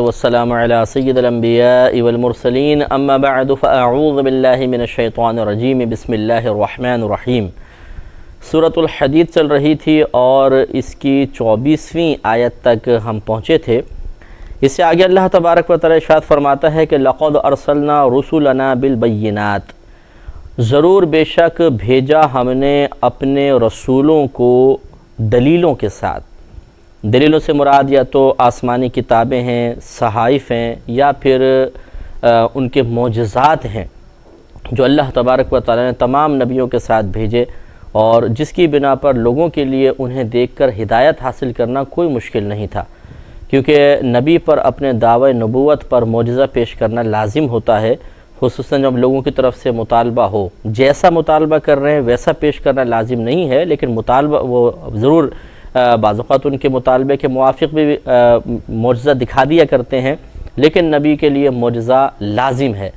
والسلام علی سید الانبیاء والمرسلین اما بعد فاعوذ باللہ من الشیطان الرجیم بسم اللہ الرحمن الرحیم۔ سورۃ الحدید چل رہی تھی اور اس کی 24ویں آیت تک ہم پہنچے تھے۔ اس سے آگے اللہ تبارک و تعالی ارشاد فرماتا ہے کہ لقد ارسلنا رسلنا بالبینات، ضرور بے شک بھیجا ہم نے اپنے رسولوں کو دلیلوں کے ساتھ۔ دلیلوں سے مراد یا تو آسمانی کتابیں ہیں، صحائف ہیں، یا پھر ان کے معجزات ہیں جو اللہ تبارک و تعالی نے تمام نبیوں کے ساتھ بھیجے، اور جس کی بنا پر لوگوں کے لیے انہیں دیکھ کر ہدایت حاصل کرنا کوئی مشکل نہیں تھا، کیونکہ نبی پر اپنے دعوی نبوت پر معجزہ پیش کرنا لازم ہوتا ہے، خصوصاً جب لوگوں کی طرف سے مطالبہ ہو۔ جیسا مطالبہ کر رہے ہیں ویسا پیش کرنا لازم نہیں ہے، لیکن مطالبہ وہ ضرور بعض اوقات ان کے مطالبے کے موافق بھی معجزہ دکھا دیا کرتے ہیں، لیکن نبی کے لیے معجزہ لازم ہے۔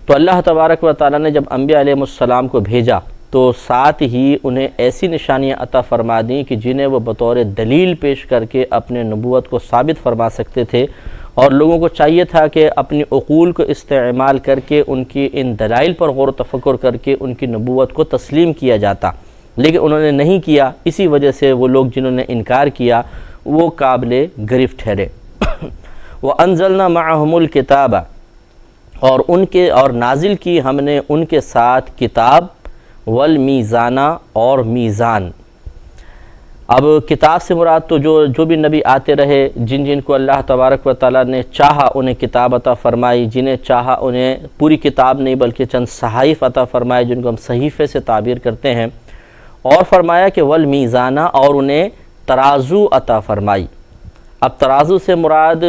تو اللہ تبارک و تعالیٰ نے جب انبیاء علیہ السلام کو بھیجا تو ساتھ ہی انہیں ایسی نشانیاں عطا فرما دیں کہ جنہیں وہ بطور دلیل پیش کر کے اپنے نبوت کو ثابت فرما سکتے تھے، اور لوگوں کو چاہیے تھا کہ اپنی عقول کو استعمال کر کے ان کی ان دلائل پر غور و تفکر کر کے ان کی نبوت کو تسلیم کیا جاتا، لیکن انہوں نے نہیں کیا۔ اسی وجہ سے وہ لوگ جنہوں نے انکار کیا وہ قابل گرفت ٹھہرے۔ وَأَنزَلْنَا مَعَهُمُ الْكِتَابَ، اور نازل کی ہم نے ان کے ساتھ کتاب، والمیزانہ، اور میزان۔ اب کتاب سے مراد تو جو بھی نبی آتے رہے، جن کو اللہ تبارک و تعالیٰ نے چاہا انہیں کتاب عطا فرمائی، جنہیں چاہا انہیں پوری کتاب نہیں بلکہ چند صحائف عطا فرمائے جن کو ہم صحیفے سے تعبیر کرتے ہیں، اور فرمایا کہ والمیزانہ، اور انہیں ترازو عطا فرمائی۔ اب ترازو سے مراد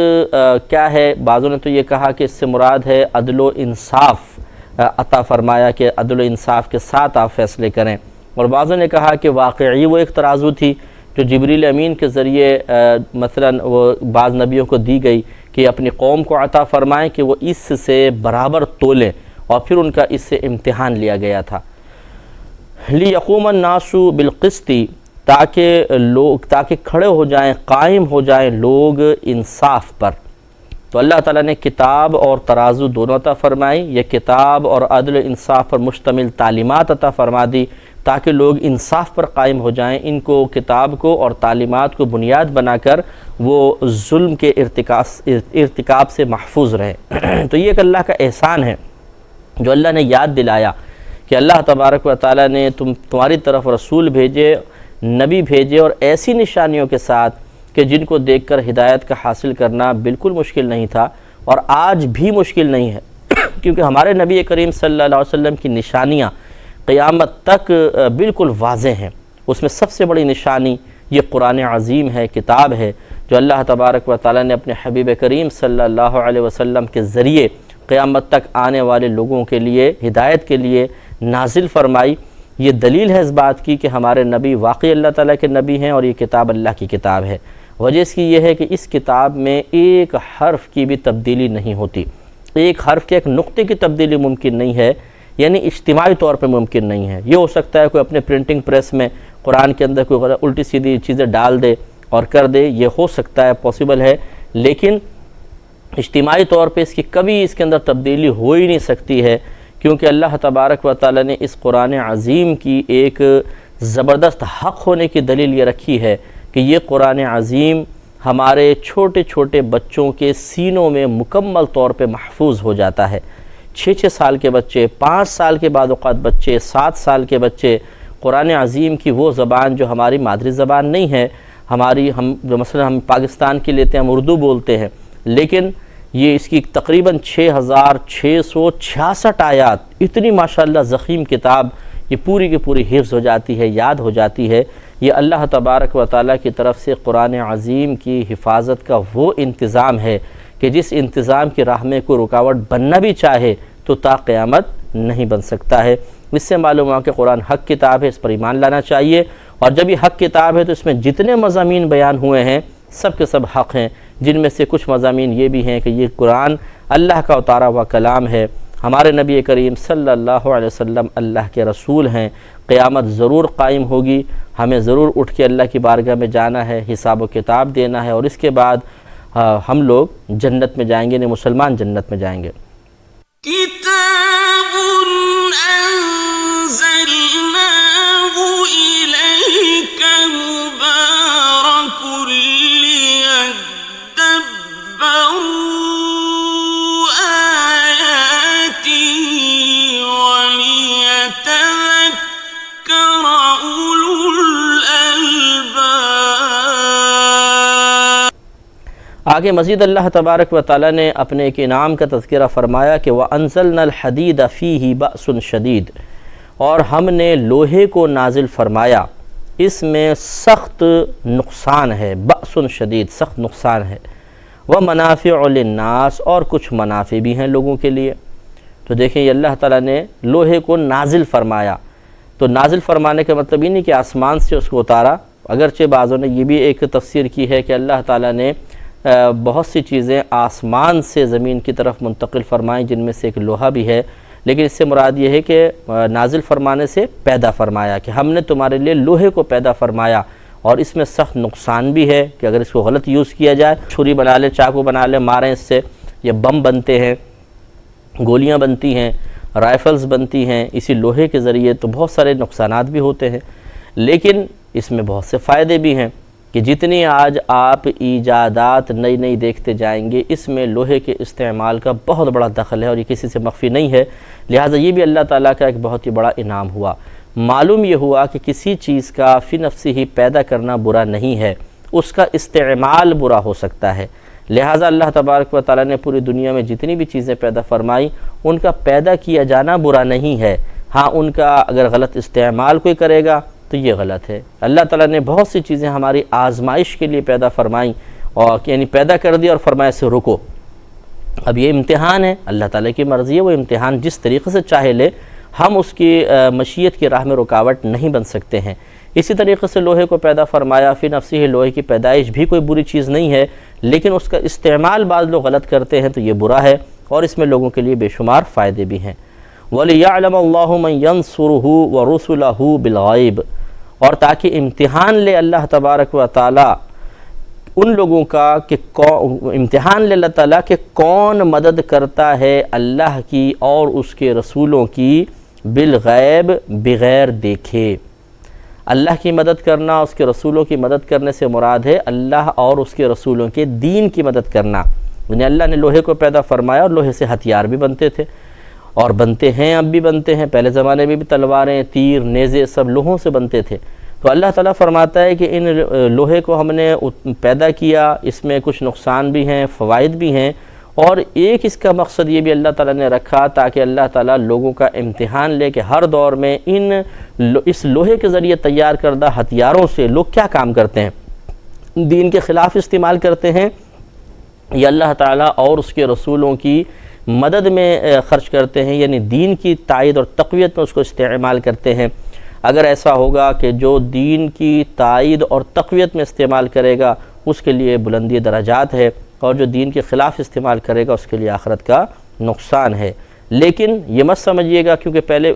کیا ہے؟ بعضوں نے تو یہ کہا کہ اس سے مراد ہے عدل و انصاف عطا فرمایا، کہ عدل و انصاف کے ساتھ آپ فیصلے کریں، اور بعضوں نے کہا کہ واقعی وہ ایک ترازو تھی جو جبریل امین کے ذریعے مثلا وہ بعض نبیوں کو دی گئی کہ اپنی قوم کو عطا فرمائیں کہ وہ اس سے برابر تولیں، اور پھر ان کا اس سے امتحان لیا گیا تھا۔ لِيَقُومَ النَّاسُ بِالْقِسْطِ، تاکہ کھڑے ہو جائیں، قائم ہو جائیں لوگ انصاف پر۔ تو اللہ تعالیٰ نے کتاب اور ترازو دونوں عطا فرمائی، یہ کتاب اور عدل و انصاف پر مشتمل تعلیمات عطا فرما دی تاکہ لوگ انصاف پر قائم ہو جائیں۔ ان کو کتاب کو اور تعلیمات کو بنیاد بنا کر وہ ظلم کے ارتکاب سے محفوظ رہیں۔ تو یہ ایک اللہ کا احسان ہے جو اللہ نے یاد دلایا کہ اللہ تبارک و تعالیٰ نے تمہاری طرف رسول بھیجے، نبی بھیجے، اور ایسی نشانیوں کے ساتھ کہ جن کو دیکھ کر ہدایت کا حاصل کرنا بالکل مشکل نہیں تھا، اور آج بھی مشکل نہیں ہے، کیونکہ ہمارے نبی کریم صلی اللہ علیہ وسلم کی نشانیاں قیامت تک بالکل واضح ہیں۔ اس میں سب سے بڑی نشانی یہ قرآن عظیم ہے، کتاب ہے جو اللہ تبارک و تعالیٰ نے اپنے حبیب کریم صلی اللہ علیہ وسلم کے ذریعے قیامت تک آنے والے لوگوں کے لیے ہدایت کے لیے نازل فرمائی۔ یہ دلیل ہے اس بات کی کہ ہمارے نبی واقعی اللہ تعالیٰ کے نبی ہیں، اور یہ کتاب اللہ کی کتاب ہے۔ وجہ اس کی یہ ہے کہ اس کتاب میں ایک حرف کی بھی تبدیلی نہیں ہوتی، ایک حرف کے ایک نقطے کی تبدیلی ممکن نہیں ہے، یعنی اجتماعی طور پہ ممکن نہیں ہے۔ یہ ہو سکتا ہے کوئی اپنے پرنٹنگ پریس میں قرآن کے اندر کوئی الٹی سیدھی چیزیں ڈال دے اور کر دے، یہ ہو سکتا ہے، پاسبل ہے، لیکن اجتماعی طور پہ اس کی کبھی اس کے اندر تبدیلی ہو ہی نہیں سکتی ہے، کیونکہ اللہ تبارک و تعالیٰ نے اس قرآن عظیم کی ایک زبردست حق ہونے کی دلیل یہ رکھی ہے کہ یہ قرآن عظیم ہمارے چھوٹے چھوٹے بچوں کے سینوں میں مکمل طور پہ محفوظ ہو جاتا ہے۔ 6 سال کے بچے، 5 سال کے بعد اوقات بچے، 7 سال کے بچے قرآن عظیم کی وہ زبان جو ہماری مادری زبان نہیں ہے، جو مثلا ہم پاکستان کی لیتے ہیں، ہم اردو بولتے ہیں، لیکن یہ اس کی تقریباً 6666 آیات، اتنی ماشاءاللہ ضخیم کتاب، یہ پوری کی پوری حفظ ہو جاتی ہے، یاد ہو جاتی ہے۔ یہ اللہ تبارک و تعالیٰ کی طرف سے قرآن عظیم کی حفاظت کا وہ انتظام ہے کہ جس انتظام کی راہ میں کوئی رکاوٹ بننا بھی چاہے تو تا قیامت نہیں بن سکتا ہے۔ اس سے معلوم ہوا کہ قرآن حق کتاب ہے، اس پر ایمان لانا چاہیے، اور جب یہ حق کتاب ہے تو اس میں جتنے مضامین بیان ہوئے ہیں سب کے سب حق ہیں، جن میں سے کچھ مضامین یہ بھی ہیں کہ یہ قرآن اللہ کا اتارا ہوا کلام ہے، ہمارے نبی کریم صلی اللہ علیہ وسلم اللہ کے رسول ہیں، قیامت ضرور قائم ہوگی، ہمیں ضرور اٹھ کے اللہ کی بارگاہ میں جانا ہے، حساب و کتاب دینا ہے، اور اس کے بعد ہم لوگ جنت میں جائیں گے، یعنی مسلمان جنت میں جائیں گے۔ کتاب انزلناہ الیک مبارک لیدبروا آیاتہ ولیتذکر اولو الالباب۔ آگے مزید اللہ تبارک و تعالیٰ نے اپنے ایک انعام کا تذکرہ فرمایا کہ وَأَنزَلْنَا الْحَدِيدَ فِيهِ بَأْسٌ شَدِيد، اور ہم نے لوہے کو نازل فرمایا، اس میں سخت نقصان ہے، بأس شدید، سخت نقصان ہے، وَمَنَافِعُ لِلنَّاسِ، اور کچھ منافع بھی ہیں لوگوں کے لیے۔ تو دیکھیں یہ اللہ تعالیٰ نے لوہے کو نازل فرمایا، تو نازل فرمانے کا مطلب یہ نہیں کہ آسمان سے اس کو اتارا، اگرچہ بعضوں نے یہ بھی ایک تفسیر کی ہے کہ اللہ تعالیٰ نے بہت سی چیزیں آسمان سے زمین کی طرف منتقل فرمائیں، جن میں سے ایک لوہا بھی ہے، لیکن اس سے مراد یہ ہے کہ نازل فرمانے سے پیدا فرمایا، کہ ہم نے تمہارے لیے لوہے کو پیدا فرمایا، اور اس میں سخت نقصان بھی ہے کہ اگر اس کو غلط یوز کیا جائے، چھری بنا لے، چاقو بنا لے، ماریں اس سے، یہ بم بنتے ہیں، گولیاں بنتی ہیں، رائفلز بنتی ہیں اسی لوہے کے ذریعے، تو بہت سارے نقصانات بھی ہوتے ہیں، لیکن اس میں بہت سے فائدے بھی ہیں کہ جتنی آج آپ ایجادات نئی نئی دیکھتے جائیں گے، اس میں لوہے کے استعمال کا بہت بڑا دخل ہے، اور یہ کسی سے مخفی نہیں ہے، لہٰذا یہ بھی اللہ تعالیٰ کا ایک بہت ہی بڑا انعام ہوا۔ معلوم یہ ہوا کہ کسی چیز کا فی نفسی ہی پیدا کرنا برا نہیں ہے، اس کا استعمال برا ہو سکتا ہے، لہٰذا اللہ تبارک و تعالیٰ نے پوری دنیا میں جتنی بھی چیزیں پیدا فرمائی، ان کا پیدا کیا جانا برا نہیں ہے، ہاں ان کا اگر غلط استعمال کوئی کرے گا تو یہ غلط ہے۔ اللہ تعالیٰ نے بہت سی چیزیں ہماری آزمائش کے لیے پیدا فرمائیں، اور یعنی پیدا کر دی اور فرمایا سے رکو، اب یہ امتحان ہے، اللہ تعالیٰ کی مرضی ہے، وہ امتحان جس طریقے سے چاہے لے، ہم اس کی مشیت کی راہ میں رکاوٹ نہیں بن سکتے ہیں۔ اسی طریقے سے لوہے کو پیدا فرمایا، فی نفسی لوہے کی پیدائش بھی کوئی بری چیز نہیں ہے، لیکن اس کا استعمال بعض لوگ غلط کرتے ہیں تو یہ برا ہے، اور اس میں لوگوں کے لیے بے شمار فائدے بھی ہیں۔ وَلِيَعْلَمَ اللَّهُ مَن يَنصُرُهُ وَرُسُلَهُ بِالْغَيْبِ، اور تاکہ امتحان لے اللہ تبارک و تعالیٰ ان لوگوں کا کہ امتحان لے اللہ تعالیٰ کہ کون مدد کرتا ہے اللہ کی اور اس کے رسولوں کی، بالغیب، بغیر دیکھے۔ اللہ کی مدد کرنا، اس کے رسولوں کی مدد کرنے سے مراد ہے اللہ اور اس کے رسولوں کے دین کی مدد کرنا، یعنی اللہ نے لوہے کو پیدا فرمایا، اور لوہے سے ہتھیار بھی بنتے تھے اور بنتے ہیں، اب بھی بنتے ہیں، پہلے زمانے میں بھی تلواریں، تیر، نیزے سب لوہوں سے بنتے تھے۔ تو اللہ تعالیٰ فرماتا ہے کہ ان لوہے کو ہم نے پیدا کیا، اس میں کچھ نقصان بھی ہیں، فوائد بھی ہیں، اور ایک اس کا مقصد یہ بھی اللہ تعالیٰ نے رکھا تاکہ اللہ تعالیٰ لوگوں کا امتحان لے کہ ہر دور میں اس لوہے کے ذریعے تیار کردہ ہتھیاروں سے لوگ کیا کام کرتے ہیں، دین کے خلاف استعمال کرتے ہیں یا اللہ تعالیٰ اور اس کے رسولوں کی مدد میں خرچ کرتے ہیں، یعنی دین کی تائید اور تقویت میں اس کو استعمال کرتے ہیں۔ اگر ایسا ہوگا کہ جو دین کی تائید اور تقویت میں استعمال کرے گا اس کے لیے بلندی درجات ہے، اور جو دین کے خلاف استعمال کرے گا اس کے لیے آخرت کا نقصان ہے۔ لیکن یہ مت سمجھیے گا کیونکہ پہلے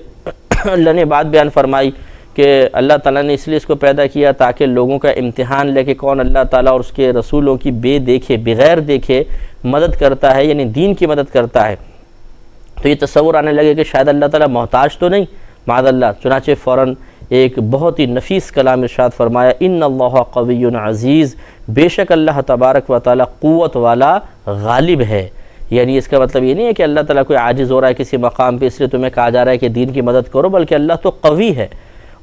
اللہ نے بات بیان فرمائی کہ اللہ تعالیٰ نے اس لیے اس کو پیدا کیا تاکہ لوگوں کا امتحان لے کہ کون اللہ تعالیٰ اور اس کے رسولوں کی بے دیکھے، بغیر دیکھے مدد کرتا ہے، یعنی دین کی مدد کرتا ہے، تو یہ تصور آنے لگے کہ شاید اللہ تعالیٰ محتاج تو نہیں، معاذ اللہ۔ چنانچہ فوراً ایک بہت ہی نفیس کلام ارشاد فرمایا، ان اللہ قوی عزیز، بے شک اللہ تبارک و تعالیٰ قوت والا غالب ہے، یعنی اس کا مطلب یہ نہیں ہے کہ اللہ تعالیٰ کوئی عاجز ہو رہا ہے کسی مقام پہ اس لیے تمہیں کہا جا رہا ہے کہ دین کی مدد کرو، بلکہ اللہ تو قوی ہے،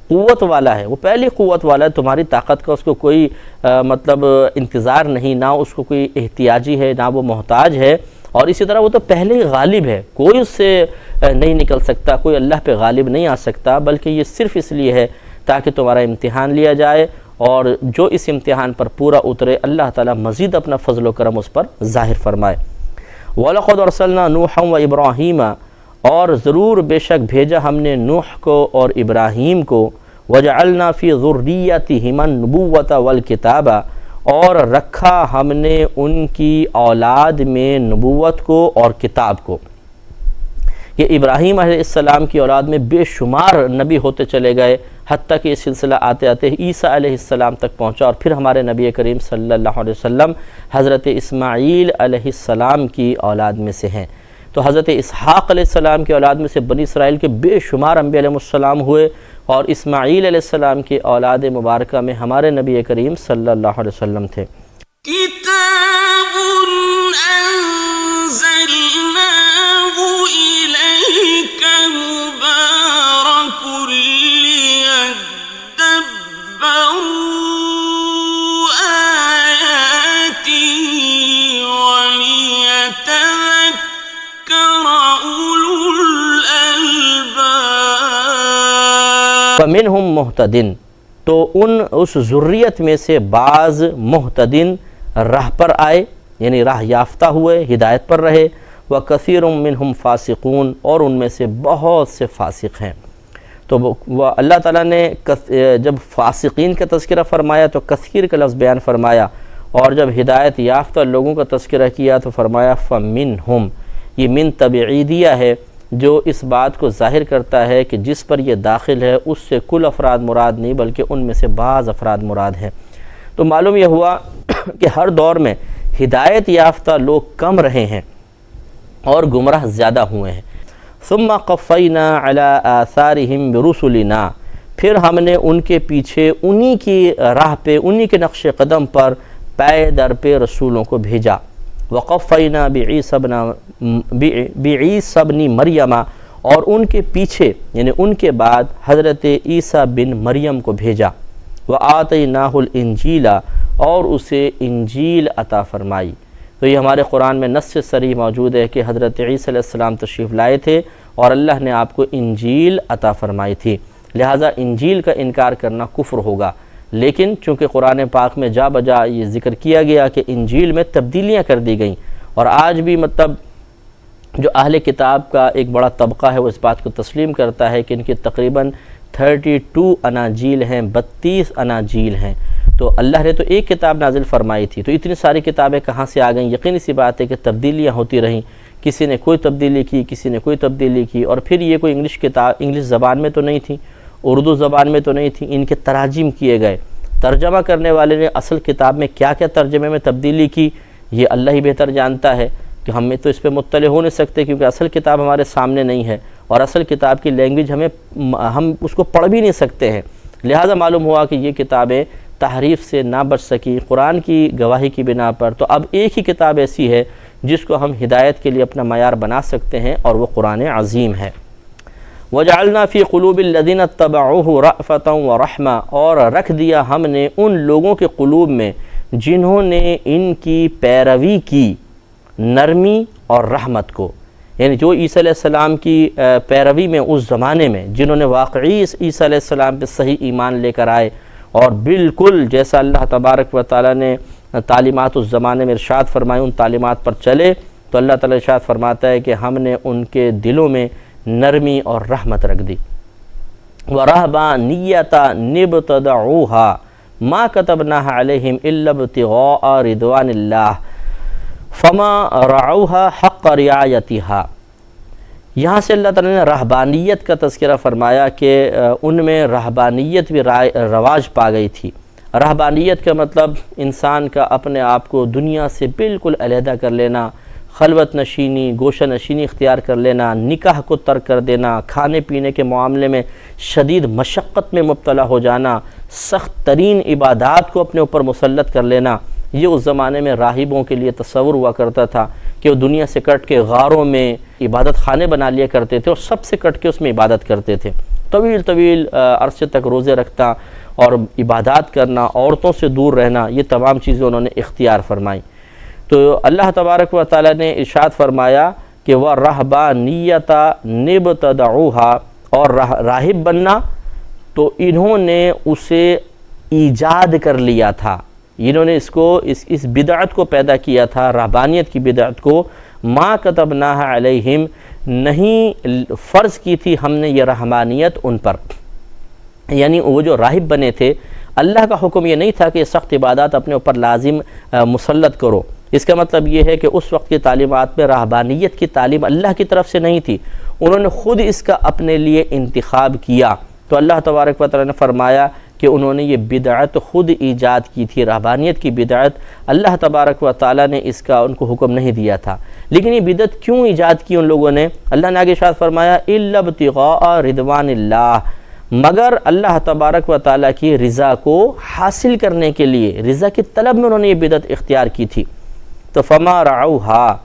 قوت والا ہے، وہ پہلی قوت والا ہے، تمہاری طاقت کا اس کو کوئی مطلب انتظار نہیں، نہ اس کو کوئی احتیاجی ہے، نہ وہ محتاج ہے، اور اسی طرح وہ تو پہلے ہی غالب ہے، کوئی اس سے نہیں نکل سکتا، کوئی اللہ پہ غالب نہیں آ سکتا، بلکہ یہ صرف اس لیے ہے تاکہ تمہارا امتحان لیا جائے، اور جو اس امتحان پر پورا اترے اللہ تعالیٰ مزید اپنا فضل و کرم اس پر ظاہر فرمائے۔ وَلَقَدْ أَرْسَلْنَا نُوحًا وَإِبْرَاهِيمَ، اور ضرور بے شک بھیجا ہم نے نوح کو اور ابراہیم کو، وَجَعَلْنَا فِي ذُرِّيَّتِهِمَا النُّبُوَّةَ وَالْكِتَابَ، اور رکھا ہم نے ان کی اولاد میں نبوت کو اور کتاب کو، کہ ابراہیم علیہ السلام کی اولاد میں بے شمار نبی ہوتے چلے گئے، حتیٰ کہ یہ سلسلہ آتے آتے عیسیٰ علیہ السلام تک پہنچا، اور پھر ہمارے نبی کریم صلی اللہ علیہ وسلم حضرت اسماعیل علیہ السلام کی اولاد میں سے ہیں۔ تو حضرت اسحاق علیہ السلام کی اولاد میں سے بنی اسرائیل کے بے شمار انبیاء علیہ السلام ہوئے، اور اسماعیل علیہ السلام کی اولاد مبارکہ میں ہمارے نبی کریم صلی اللہ علیہ وسلم تھے۔ کتاب انزلناہ الیک مبارک لیدبروا آیاتہ ولیتذکر اولو الالباب۔ فمنہم مہتدن، تو اس ذریت میں سے بعض مہتدن راہ پر آئے، یعنی راہ یافتہ ہوئے، ہدایت پر رہے، وَكَثِيرٌ مِّنْهُمْ فَاسِقُونَ، اور ان میں سے بہت سے فاسق ہیں۔ تو اللہ تعالیٰ نے جب فاسقین کا تذکرہ فرمایا تو کثیر کا لفظ بیان فرمایا، اور جب ہدایت یافتہ لوگوں کا تذکرہ کیا تو فرمایا فَمِنْهُمْ۔ یہ من تبعیدیہ ہے، جو اس بات کو ظاہر کرتا ہے کہ جس پر یہ داخل ہے اس سے کل افراد مراد نہیں، بلکہ ان میں سے بعض افراد مراد ہیں۔ تو معلوم یہ ہوا کہ ہر دور میں ہدایت یافتہ لوگ کم رہے ہیں اور گمراہ زیادہ ہوئے ہیں۔ ثم قفینا علی آثارہم برسلنا، پھر ہم نے ان کے پیچھے انہی کی راہ پہ، انہی کے نقش قدم پر پے در پہ رسولوں کو بھیجا۔ وقفینا بعیسی ابن مریم، اور ان کے پیچھے یعنی ان کے بعد حضرت عیسیٰ بن مریم کو بھیجا۔ وآتیناہ الانجیل، اور اسے انجیل عطا فرمائی۔ تو یہ ہمارے قرآن میں نص صریح موجود ہے کہ حضرت عیسیٰ علیہ السلام تشریف لائے تھے اور اللہ نے آپ کو انجیل عطا فرمائی تھی، لہٰذا انجیل کا انکار کرنا کفر ہوگا۔ لیکن چونکہ قرآن پاک میں جا بجا یہ ذکر کیا گیا کہ انجیل میں تبدیلیاں کر دی گئیں، اور آج بھی مطلب جو اہل کتاب کا ایک بڑا طبقہ ہے وہ اس بات کو تسلیم کرتا ہے کہ ان کی تقریباً 32 اناجیل ہیں، 32 اناجیل ہیں۔ تو اللہ نے تو ایک کتاب نازل فرمائی تھی، تو اتنی ساری کتابیں کہاں سے آ گئیں؟ یقینی سی بات ہے کہ تبدیلیاں ہوتی رہیں، کسی نے کوئی تبدیلی کی، کسی نے کوئی تبدیلی کی، اور پھر یہ کوئی انگلش زبان میں تو نہیں تھی، اردو زبان میں تو نہیں تھی، ان کے تراجم کیے گئے۔ ترجمہ کرنے والے نے اصل کتاب میں کیا کیا ترجمے میں تبدیلی کی، یہ اللہ ہی بہتر جانتا ہے، کہ ہم تو اس پہ مطلع ہو نہیں سکتے کیونکہ اصل کتاب ہمارے سامنے نہیں ہے، اور اصل کتاب کی لینگویج ہم اس کو پڑھ بھی نہیں سکتے ہیں۔ لہٰذا معلوم ہوا کہ یہ کتابیں تحریف سے نہ بچ سکی قرآن کی گواہی کی بنا پر، تو اب ایک ہی کتاب ایسی ہے جس کو ہم ہدایت کے لیے اپنا معیار بنا سکتے ہیں، اور وہ قرآن عظیم ہے۔ وَجَعَلْنَا فِي قُلُوبِ الَّذِينَ اتَّبَعُوهُ رَأْفَةً وَرَحْمَةً، اور رکھ دیا ہم نے ان لوگوں کے قلوب میں جنہوں نے ان کی پیروی کی نرمی اور رحمت کو، یعنی جو عیسیٰ علیہ السلام کی پیروی میں اس زمانے میں جنہوں نے واقعی عیسیٰ علیہ السلام پہ صحیح ایمان لے کر آئے، اور بالکل جیسا اللہ تبارک و تعالیٰ نے تعلیمات اس زمانے میں ارشاد فرمائی ان تعلیمات پر چلے، تو اللہ تعالیٰ ارشاد فرماتا ہے کہ ہم نے ان کے دلوں میں نرمی اور رحمت رکھ دی۔ وَرَهْبَانِيَّةً ابْتَدَعُوهَا مَا كَتَبْنَاهَا عَلَيْهِمْ إِلَّا ابْتِغَاءَ رِضْوَانِ اللَّهِ فَمَا رَعَوْهَا حَقَّ رِعَایَتِهَا۔ یہاں سے اللہ تعالیٰ نے رہبانیت کا تذکرہ فرمایا کہ ان میں رہبانیت بھی رواج پا گئی تھی۔ رہبانیت کا مطلب انسان کا اپنے آپ کو دنیا سے بالکل علیحدہ کر لینا، خلوت نشینی، گوشہ نشینی اختیار کر لینا، نکاح کو ترک کر دینا، کھانے پینے کے معاملے میں شدید مشقت میں مبتلا ہو جانا، سخت ترین عبادات کو اپنے اوپر مسلط کر لینا۔ یہ اس زمانے میں راہبوں کے لیے تصور ہوا کرتا تھا کہ وہ دنیا سے کٹ کے غاروں میں عبادت خانے بنا لیا کرتے تھے، اور سب سے کٹ کے اس میں عبادت کرتے تھے، طویل عرصے تک روزے رکھتا اور عبادات کرنا، عورتوں سے دور رہنا، یہ تمام چیزیں انہوں نے اختیار فرمائی۔ تو اللہ تبارک و تعالیٰ نے ارشاد فرمایا کہ وَالرَّهْبَانِيَّةَ ابْتَدَعُوهَا، اور راہب بننا تو انہوں نے اسے ایجاد کر لیا تھا، انہوں نے اس بدعت کو پیدا کیا تھا، رہبانیت کی بدعت کو۔ ما كتبناها علیہم، نہیں فرض کی تھی ہم نے یہ رحمانیت ان پر، یعنی وہ جو راہب بنے تھے اللہ کا حکم یہ نہیں تھا کہ یہ سخت عبادات اپنے اوپر لازم مسلط کرو، اس کا مطلب یہ ہے کہ اس وقت کی تعلیمات میں رہبانیت کی تعلیم اللہ کی طرف سے نہیں تھی، انہوں نے خود اس کا اپنے لیے انتخاب کیا۔ تو اللہ تبارک و تعالیٰ نے فرمایا کہ انہوں نے یہ بدعت خود ایجاد کی تھی، رہبانیت کی بدعت اللہ تبارک و تعالیٰ نے اس کا ان کو حکم نہیں دیا تھا۔ لیکن یہ بدعت کیوں ایجاد کی ان لوگوں نے؟ اللہ نے آگے ارشاد فرمایا الا ابتغاء رضوان اللہ، مگر اللہ تبارک و تعالیٰ کی رضا کو حاصل کرنے کے لیے، رضا کی طلب میں انہوں نے یہ بدعت اختیار کی تھی۔ تو فما رعوہا،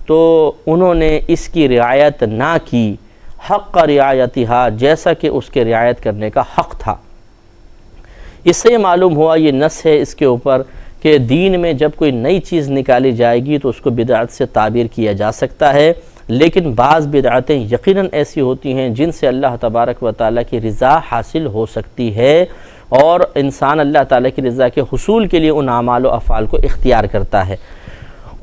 تو انہوں نے اس کی رعایت نہ کی، حق رعایتہا، جیسا کہ اس کے رعایت کرنے کا حق تھا۔ اس سے یہ معلوم ہوا، یہ نص ہے اس کے اوپر، کہ دین میں جب کوئی نئی چیز نکالی جائے گی تو اس کو بدعت سے تعبیر کیا جا سکتا ہے، لیکن بعض بدعتیں یقیناً ایسی ہوتی ہیں جن سے اللہ تبارک و تعالیٰ کی رضا حاصل ہو سکتی ہے، اور انسان اللہ تعالیٰ کی رضا کے حصول کے لیے ان اعمال و افعال کو اختیار کرتا ہے،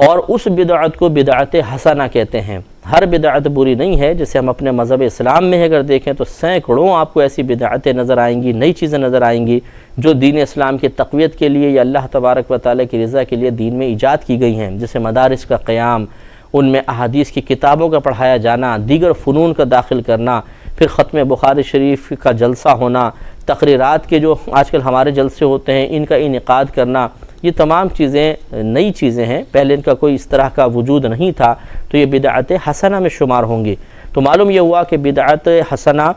اور اس بدعت کو بدعت حسنہ کہتے ہیں۔ ہر بدعت بری نہیں ہے، جیسے ہم اپنے مذہب اسلام میں اگر دیکھیں تو سینکڑوں آپ کو ایسی بدعتیں نظر آئیں گی، نئی چیزیں نظر آئیں گی جو دین اسلام کی تقویت کے لیے یا اللہ تبارک و تعالیٰ کی رضا کے لیے دین میں ایجاد کی گئی ہیں، جیسے مدارس کا قیام، ان میں احادیث کی کتابوں کا پڑھایا جانا، دیگر فنون کا داخل کرنا، پھر ختم بخاری شریف کا جلسہ ہونا، تقریرات کے جو آج کل ہمارے جلسے ہوتے ہیں ان کا انعقاد کرنا، یہ تمام چیزیں نئی چیزیں ہیں، پہلے ان کا کوئی اس طرح کا وجود نہیں تھا، تو یہ بدعت حسنہ میں شمار ہوں گی۔ تو معلوم یہ ہوا کہ بدعت حسنہ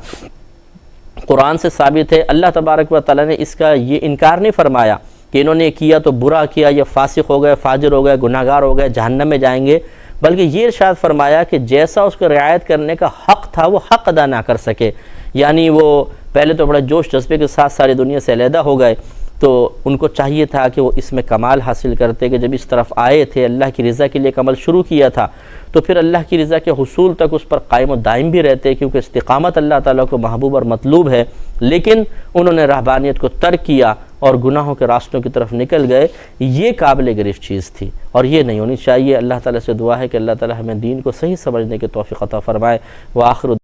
قرآن سے ثابت ہے۔ اللہ تبارک و تعالیٰ نے اس کا یہ انکار نہیں فرمایا کہ انہوں نے کیا تو برا کیا، یہ فاسق ہو گئے، فاجر ہو گئے، گناہ گار ہو گئے، جہنم میں جائیں گے، بلکہ یہ ارشاد فرمایا کہ جیسا اس کو رعایت کرنے کا حق تھا وہ حق ادا نہ کر سکے، یعنی وہ پہلے تو بڑے جوش جذبے کے ساتھ ساری دنیا سے علیحدہ ہو گئے، تو ان کو چاہیے تھا کہ وہ اس میں کمال حاصل کرتے، کہ جب اس طرف آئے تھے اللہ کی رضا کے لیے عمل شروع کیا تھا تو پھر اللہ کی رضا کے حصول تک اس پر قائم و دائم بھی رہتے، کیونکہ استقامت اللہ تعالیٰ کو محبوب اور مطلوب ہے، لیکن انہوں نے رہبانیت کو ترک کیا اور گناہوں کے راستوں کی طرف نکل گئے۔ یہ قابل گرفت چیز تھی اور یہ نہیں ہونی چاہیے۔ اللہ تعالیٰ سے دعا ہے کہ اللہ تعالیٰ ہمیں دین کو صحیح سمجھنے کی توفیق عطا فرمائے۔ وآخر